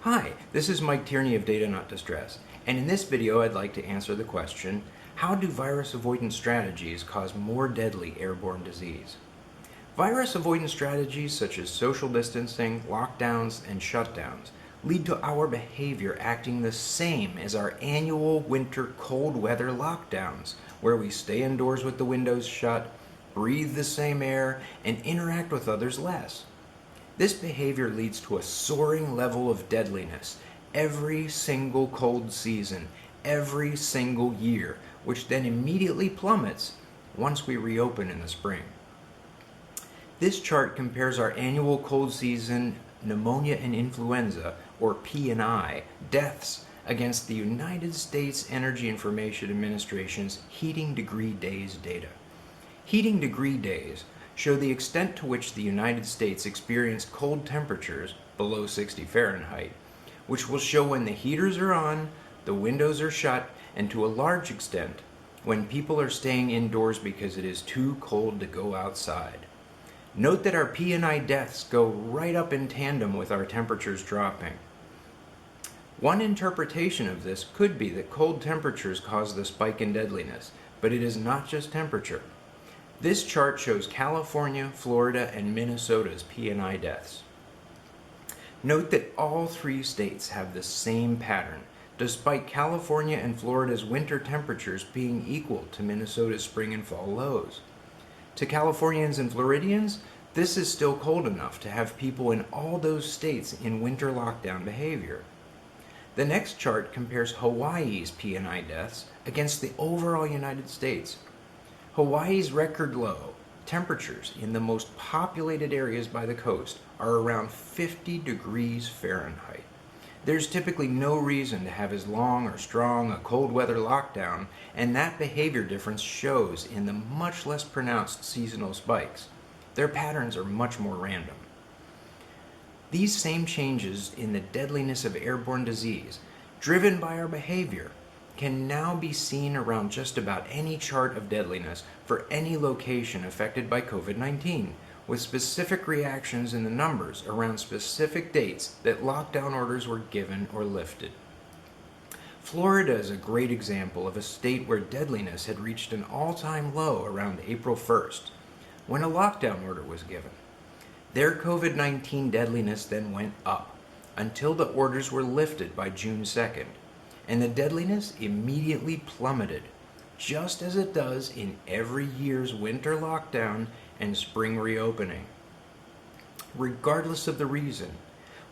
Hi, this is Mike Tierney of Data Not Distress, and in this video I'd like to answer the question, how do virus avoidance strategies cause more deadly airborne disease? Virus avoidance strategies such as social distancing, lockdowns, and shutdowns lead to our behavior acting the same as our annual winter cold weather lockdowns, where we stay indoors with the windows shut, breathe the same air, and interact with others less. This behavior leads to a soaring level of deadliness every single cold season, every single year, which then immediately plummets once we reopen in the spring. This chart compares our annual cold season pneumonia and influenza, or P&I, deaths against the United States Energy Information Administration's heating degree days data. Heating degree days show the extent to which the United States experienced cold temperatures below 60 Fahrenheit, which will show when the heaters are on, the windows are shut, and to a large extent, when people are staying indoors because it is too cold to go outside. Note that our P&I deaths go right up in tandem with our temperatures dropping. One interpretation of this could be that cold temperatures cause the spike in deadliness, but it is not just temperature. This chart shows California, Florida, and Minnesota's P&I deaths. Note that all three states have the same pattern, despite California and Florida's winter temperatures being equal to Minnesota's spring and fall lows. To Californians and Floridians, this is still cold enough to have people in all those states in winter lockdown behavior. The next chart compares Hawaii's P&I deaths against the overall United States. Hawaii's record low temperatures in the most populated areas by the coast are around 50 degrees Fahrenheit. There's typically no reason to have as long or strong a cold weather lockdown, and that behavior difference shows in the much less pronounced seasonal spikes. Their patterns are much more random. These same changes in the deadliness of airborne disease, driven by our behavior, can now be seen around just about any chart of deadliness for any location affected by COVID-19, with specific reactions in the numbers around specific dates that lockdown orders were given or lifted. Florida is a great example of a state where deadliness had reached an all-time low around April 1st, when a lockdown order was given. Their COVID-19 deadliness then went up until the orders were lifted by June 2nd. And the deadliness immediately plummeted, just as it does in every year's winter lockdown and spring reopening. Regardless of the reason,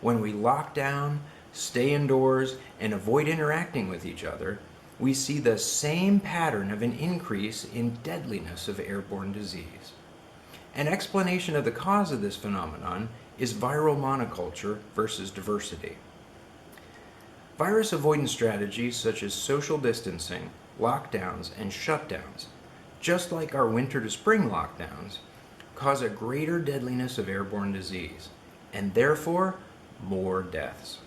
when we lock down, stay indoors, and avoid interacting with each other, we see the same pattern of an increase in deadliness of airborne disease. An explanation of the cause of this phenomenon is viral monoculture versus diversity. Virus avoidance strategies such as social distancing, lockdowns, and shutdowns, just like our winter to spring lockdowns, cause a greater deadliness of airborne disease, and therefore more deaths.